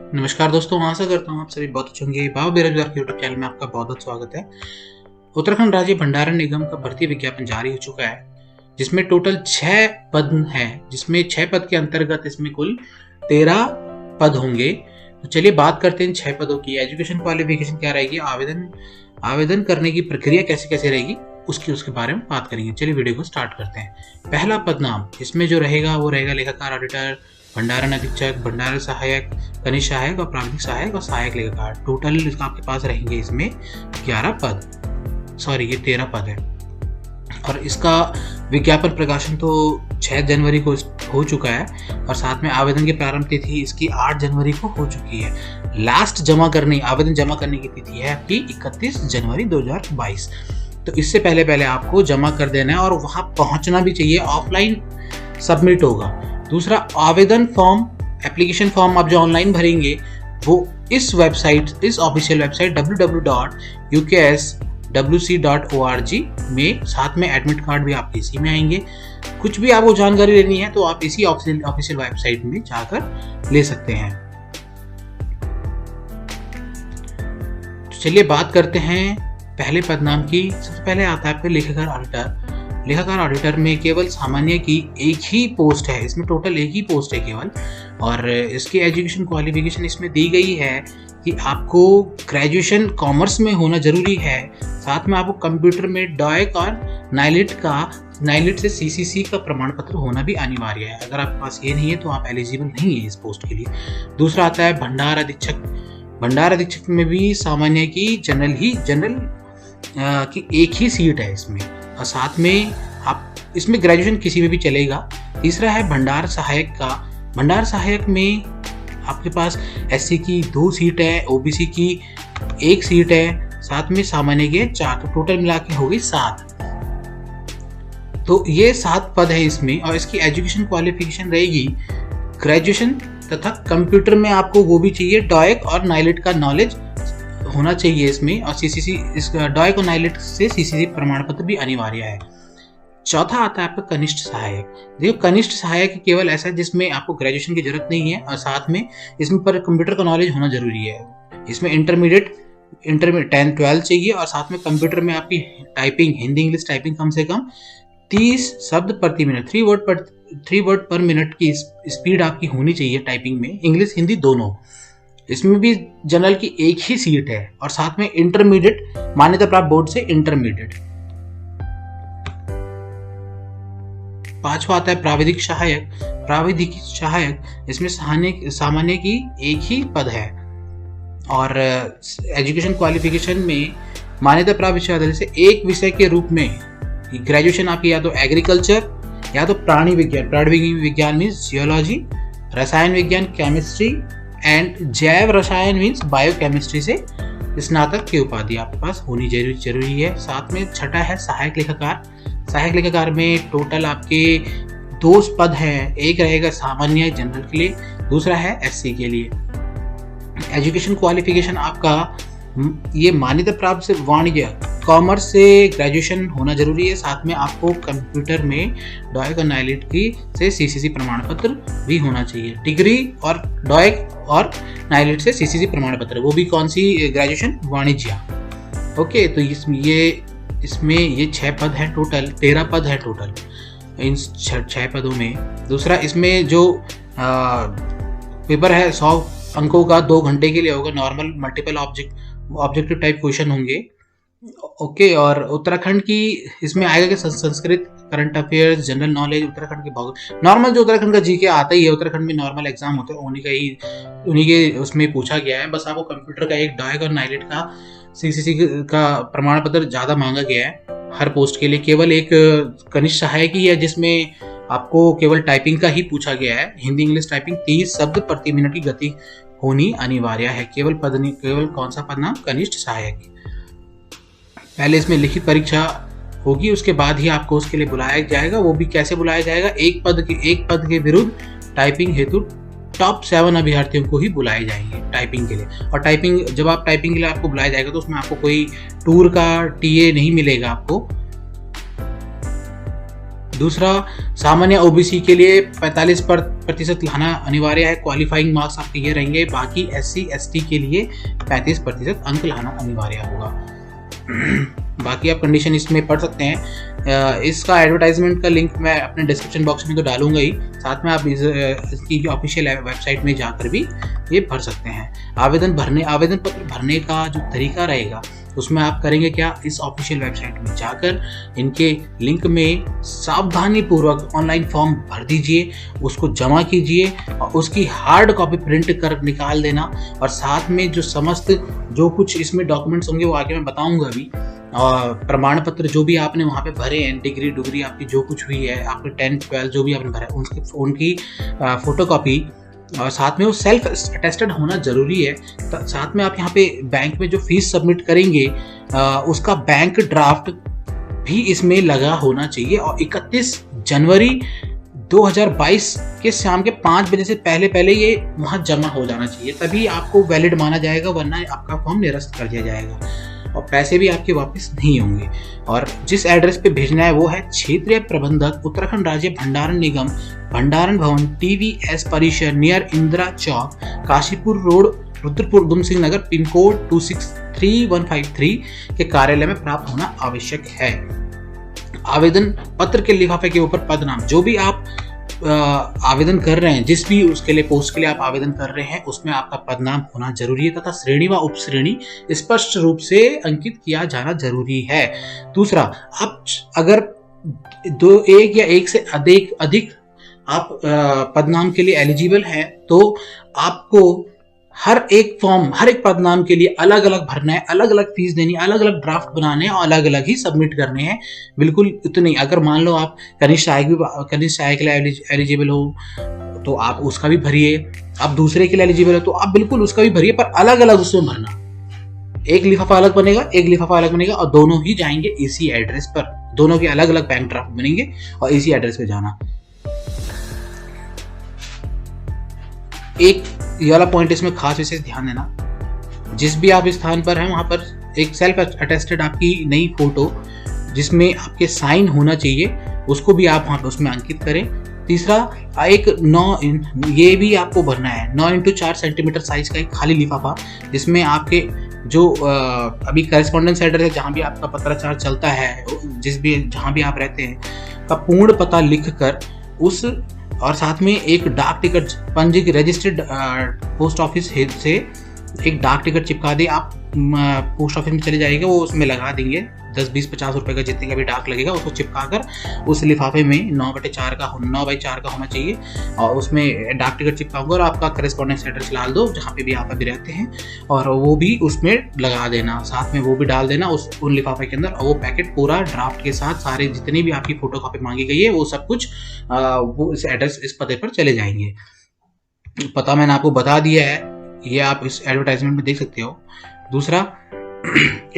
नमस्कार दोस्तों, आशा करता हूँ आप सभी बहुत अच्छे होंगे। भाव बेरोजगार के यूट्यूब चैनल में आपका बहुत बहुत स्वागत है। उत्तराखंड राज्य भंडारण निगम का भर्ती विज्ञापन जारी हो चुका है, जिसमें टोटल 6 पद हैं, जिसमें 6 पद के अंतर्गत इसमें कुल 13 पद होंगे। तो चलिए बात करते हैं इन 6 पदों की। एजुकेशन क्वालिफिकेशन क्या रहेगी, आवेदन करने की प्रक्रिया कैसे कैसे रहेगी, उसके बारे में बात करेंगे। चलिए वीडियो को स्टार्ट करते हैं। पहला पद नाम इसमें जो रहेगा वो रहेगा लेखाकार ऑडिटर, भंडारण अधीक्षक, भंडारण सहायक, कनिष्ठ सहायक और प्राविधिक सहायक और सहायक लेखाकार। टोटल आपके पास रहेंगे इसमें 11 पद, सॉरी ये 13 पद है। और इसका विज्ञापन प्रकाशन तो 6 जनवरी को हो चुका है और साथ में आवेदन की प्रारंभ तिथि इसकी 8 जनवरी को हो चुकी है। लास्ट आवेदन जमा करने की तिथि है आपकी 31 जनवरी 2022। तो इससे पहले आपको जमा कर देना है और वहां पहुंचना भी चाहिए, ऑफलाइन सबमिट होगा। दूसरा, आवेदन फॉर्म, एप्लीकेशन फॉर्म आप जो ऑनलाइन भरेंगे वो इस ऑफिशियल वेबसाइट www.ukswc.org में, साथ में एडमिट कार्ड भी आपके इसी में आएंगे। कुछ भी आपको जानकारी लेनी है तो आप इसी ऑफिशियल वेबसाइट में जाकर ले सकते हैं। तो चलिए बात करते हैं पहले पद नाम की। सबसे पहले आता है आपके लेखाकार ऑडिटर। लेखाकार ऑडिटर में केवल सामान्य की एक ही पोस्ट है, इसमें टोटल एक ही पोस्ट है केवल। और इसकी एजुकेशन क्वालिफिकेशन इसमें दी गई है कि आपको ग्रेजुएशन कॉमर्स में होना जरूरी है, साथ में आपको कंप्यूटर में डॉयक और नाइलिट से सीसीसी का प्रमाण पत्र होना भी अनिवार्य है। अगर आपके पास ये नहीं है तो आप एलिजिबल नहीं है इस पोस्ट के लिए। दूसरा आता है भंडार अधीक्षक। भंडार अधीक्षक में भी सामान्य की जनरल की एक ही सीट है इसमें, और साथ में आप इसमें ग्रेजुएशन किसी में भी चलेगा। तीसरा है भंडार सहायक का। भंडार सहायक में आपके पास एससी की 2 सीट है, ओबीसी की 1 सीट है, साथ में सामान्य के 4, तो टोटल मिला के हो गई 7। तो ये 7 पद है इसमें। और इसकी एजुकेशन क्वालिफिकेशन रहेगी ग्रेजुएशन तथा कंप्यूटर में आपको वो भी चाहिए, डॉयक और नाइलिट का नॉलेज होना चाहिए इसमें, और सीसीसी इसका डॉयक और नाइलिट से सीसीसी प्रमाण पत्र भी अनिवार्य है। चौथा आता है आपका कनिष्ठ सहायक। देखो, कनिष्ठ सहायक केवल ऐसा है जिसमें आपको ग्रेजुएशन की जरूरत नहीं है और साथ में इसमें पर कंप्यूटर का नॉलेज होना जरूरी है। इसमें इंटरमीडिएट 10-12 चाहिए, और साथ में कंप्यूटर में आपकी टाइपिंग, हिंदी इंग्लिश टाइपिंग कम से कम 30 शब्द प्रति मिनट, 3 वर्ड पर मिनट की स्पीड आपकी होनी चाहिए टाइपिंग में, इंग्लिश हिंदी दोनों। इसमें भी जनरल की एक ही सीट है, और साथ में इंटरमीडिएट, मान्यता प्राप्त बोर्ड से इंटरमीडिएट। पांचवा आता है प्राविधिक सहायक। प्राविधिक सहायक इसमें सामान्य की एक ही पद है, और एजुकेशन क्वालिफिकेशन में मान्यता प्राप्त विश्वविद्यालय से एक विषय के रूप में ग्रेजुएशन आपकी या तो एग्रीकल्चर या तो प्राणी विज्ञान मीन्स जियोलॉजी, रसायन विज्ञान केमिस्ट्री एंड जैव रसायन मीन्स बायोकेमिस्ट्री से स्नातक की उपाधि आपके पास होनी जरूरी है। साथ में छठा है सहायक लेखाकार। सहायक लेखाकार में टोटल आपके 2 पद हैं, एक रहेगा सामान्य जनरल के लिए, दूसरा है एससी के लिए। एजुकेशन क्वालिफिकेशन आपका ये मान्यता प्राप्त से वाणिज्य कॉमर्स से ग्रेजुएशन होना जरूरी है, साथ में आपको कंप्यूटर में डॉयक और नाइलिट की से सीसीसी प्रमाण पत्र भी होना चाहिए। डिग्री और डॉयक और नाइलिट से सीसीसी प्रमाण पत्र, वो भी कौन सी, ग्रेजुएशन वाणिज्य। ओके, तो इसमें ये 6 पद है टोटल, 13 पद है टोटल इन 6 पदों में। दूसरा, इसमें जो पेपर है 100 अंकों का 2 घंटे के लिए होगा। Normal, multiple objective type question होंगे। ओके, और उत्तराखंड की इसमें आएगा कि Sanskrit, current affairs, general knowledge, Uttarakhand के नॉर्मल जो उत्तराखंड का जीके आता ही है, उत्तराखंड में नॉर्मल एग्जाम होते हैं, उन्हीं के उसमें पूछा गया है। बस आपको कंप्यूटर का एक डॉयक और नाइलिट का सीसीसी का प्रमाण पत्र ज्यादा मांगा गया है हर पोस्ट के लिए। केवल एक कनिष्ठ सहायक ही है जिसमें आपको केवल टाइपिंग का ही पूछा गया है, हिंदी इंग्लिश टाइपिंग 30 शब्द प्रति मिनट की गति होनी अनिवार्य है। केवल कौन सा पद नाम, कनिष्ठ सहायक। पहले इसमें लिखित परीक्षा होगी, उसके बाद ही आपको उसके लिए बुलाया जाएगा। वो भी कैसे बुलाया जाएगा, एक पद के विरुद्ध टाइपिंग हेतु टॉप 7 अभ्यर्थियों को ही बुलाए जाएंगे टाइपिंग के लिए। और जब आप टाइपिंग के लिए आपको बुलाया जाएगा तो उसमें आपको कोई टूर का टीए नहीं मिलेगा आपको। दूसरा, सामान्य ओबीसी के लिए 45% लाना अनिवार्य है, क्वालिफाइंग मार्क्स आपके ये रहेंगे। बाकी SC ST के लिए 35% अंक लाना अनिवार्य होगा। बाकी आप कंडीशन इसमें पढ़ सकते हैं। इसका एडवर्टाइजमेंट का लिंक मैं अपने डिस्क्रिप्शन बॉक्स में तो डालूंगा ही, साथ में आप इसकी ऑफिशियल वेबसाइट में जाकर भी ये भर सकते हैं। आवेदन पत्र भरने का जो तरीका रहेगा उसमें आप करेंगे क्या, इस ऑफिशियल वेबसाइट में जाकर इनके लिंक में सावधानी पूर्वक ऑनलाइन फॉर्म भर दीजिए, उसको जमा कीजिए और उसकी हार्ड कॉपी प्रिंट कर निकाल देना। और साथ में जो समस्त जो कुछ इसमें डॉक्यूमेंट्स होंगे वो आगे मैं बताऊंगा अभी। और प्रमाण पत्र जो भी आपने वहाँ पे भरे हैं, डिग्री आपकी जो कुछ हुई है, आपके 10th 12th जो भी आपने भरा है उनकी फोटोकॉपी, और साथ में वो सेल्फ अटेस्टेड होना जरूरी है। साथ में आप यहाँ पे बैंक में जो फीस सबमिट करेंगे उसका बैंक ड्राफ्ट भी इसमें लगा होना चाहिए। और 31 जनवरी 2022 के शाम के 5 बजे से पहले ये वहाँ जमा हो जाना चाहिए, तभी आपको वैलिड माना जाएगा, वरना आपका फॉर्म निरस्त कर दिया जाएगा और पैसे भी आपके वापस नहीं होंगे। और जिस एड्रेस पे भेजना है वो है क्षेत्रीय प्रबंधक, उत्तराखंड राज्य भंडारण निगम, भंडारण भवन, TVS परिसर नियर इंदिरा चौक, Kashipur road, Rudrapur, Udham Singh Nagar, pin code 263153 के कार्यालय में प्राप्त होना आवश्यक है। आवेदन पत्र के लिफाफे के ऊपर पद नाम, जो भी आप आवेदन कर रहे हैं, जिस भी उसके लिए पोस्ट के लिए आप आवेदन कर रहे हैं, उसमें आपका पदनाम होना जरूरी है तथा श्रेणी व उपश्रेणी स्पष्ट रूप से अंकित किया जाना जरूरी है। दूसरा, आप अगर एक या एक से अधिक आप पदनाम के लिए एलिजिबल हैं तो आपको हर एक पदनाम के लिए अलग अलग भरना है, अलग अलग फीस देनी, अलग अलग ड्राफ्ट बनाने हैं और अलग अलग ही सबमिट करने हैं। बिल्कुल इतने, अगर मान लो आप कनिष्ठ सहायक के लिए एलिजिबल हो तो आप उसका भी भरिए, आप दूसरे के लिए एलिजिबल हो तो आप बिल्कुल उसका भी भरिए, पर अलग अलग उसमें भरना। एक लिफाफा अलग बनेगा और दोनों ही जाएंगे इसी एड्रेस पर, दोनों के अलग अलग बैंक ड्राफ्ट बनेंगे और इसी एड्रेस पे जाना। एक ये वाला पॉइंट इसमें खास विशेष ध्यान देना, जिस भी आप स्थान पर हैं वहां पर एक सेल्फ अटेस्टेड आपकी नई फोटो जिसमें आपके साइन होना चाहिए, उसको भी आप वहां पर उसमें अंकित करें। तीसरा, एक 9 भी आपको भरना है, 9x4 सेंटीमीटर साइज का एक खाली लिफाफा, जिसमें आपके जो अभी करेस्पॉन्डेंस एड्रेस है, जहाँ भी आपका पत्राचार चलता है, जहाँ भी आप रहते हैं, का पूर्ण पता लिख कर उस, और साथ में एक डाक टिकट पंजीकृत रजिस्टर्ड पोस्ट ऑफिस से एक डाक टिकट चिपका दे। आप पोस्ट ऑफिस में चले जाइएगा, वो उसमें लगा देंगे 10, 20, 50 रुपए का जितने का भी डाक लगेगा, उसको चिपका कर उस लिफाफे में 9/4 का होना चाहिए और उसमें डाक टिकट चिपकाऊंगा और आपका करेस्पॉन्डेंस एड्रेस डाल दो जहाँ पे भी आप अभी रहते हैं, और वो भी उसमें लगा देना, साथ में वो भी डाल देना उन लिफाफे के अंदर। और वो पैकेट पूरा ड्राफ्ट के साथ सारे जितनी भी आपकी फोटो कॉपी मांगी गई है वो सब कुछ वो इस एड्रेस, इस पते पर चले जाएंगे। पता मैंने आपको बता दिया है, ये आप इस एडवर्टाइजमेंट में देख सकते हो। दूसरा,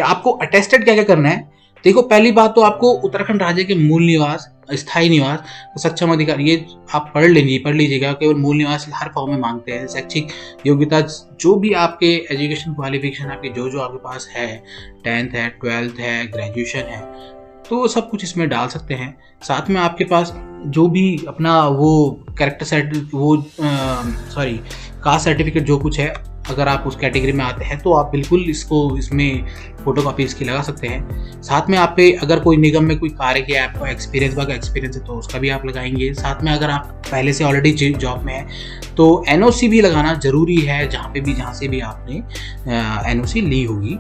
आपको अटेस्टेड क्या क्या करना है। देखो, पहली बात तो आपको उत्तराखंड राज्य के मूल निवास, स्थायी निवास, सक्षम अधिकार, ये आप पढ़ लीजिएगा। केवल मूल निवास हर फॉर्म में मांगते हैं। शैक्षिक योग्यता, जो भी आपके एजुकेशन क्वालिफिकेशन आपके जो आपके पास है, 10th है, 12th है, ग्रेजुएशन है, तो सब कुछ इसमें डाल सकते हैं। साथ में आपके पास जो भी अपना वो कास्ट सर्टिफिकेट जो कुछ है, अगर आप उस कैटेगरी में आते हैं तो आप बिल्कुल इसमें फोटोकॉपी इसकी लगा सकते हैं। साथ में आप पे अगर कोई निगम में कोई कार्य किया है, आपका एक्सपीरियंस है तो उसका भी आप लगाएंगे। साथ में अगर आप पहले से ऑलरेडी जॉब में है तो NOC भी लगाना जरूरी है, जहाँ से भी आपने NOC ली होगी।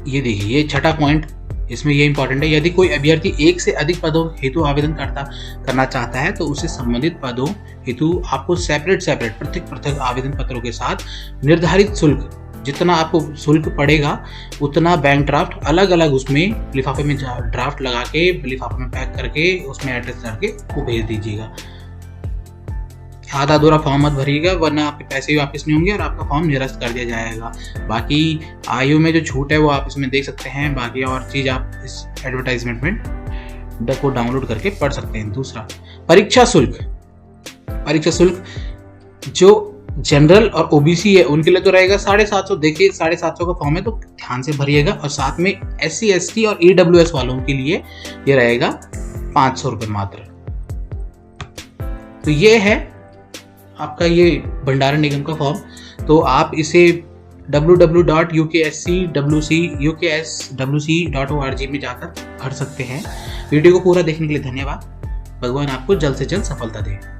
ये देखिए, ये छठा पॉइंट इसमें ये इंपॉर्टेंट है। यदि कोई अभ्यर्थी एक से अधिक पदों हेतु आवेदन करना चाहता है तो उसे संबंधित पदों हेतु आपको सेपरेट पृथक आवेदन पत्रों के साथ निर्धारित शुल्क, जितना आपको शुल्क पड़ेगा उतना बैंक ड्राफ्ट अलग अलग उसमें लिफाफे में ड्राफ्ट लगा के लिफाफे में पैक करके उसमें एड्रेस डाल के वो भेज दीजिएगा। आधा अधूरा फॉर्म मत भरिएगा, वरना आपके पैसे भी वापस नहीं होंगे और आपका फॉर्म निरस्त कर दिया जाएगा। बाकी आयु में जो छूट है वो आप इसमें देख सकते हैं। बाकी और चीज़ आप इस एडवर्टाइजमेंट में को डाउनलोड करके पढ़ सकते हैं। दूसरा, परीक्षा शुल्क जो जनरल और OBC है उनके लिए तो रहेगा 750। देखिए, 750 का फॉर्म है तो ध्यान से भरिएगा। और साथ में SC ST और EWS वालों के लिए ये रहेगा 500 रुपये मात्र। तो ये है आपका ये भंडारण निगम का फॉर्म। तो आप इसे www.ukswc.org में जाकर भर सकते हैं। वीडियो को पूरा देखने के लिए धन्यवाद। भगवान आपको जल्द से जल्द सफलता दे।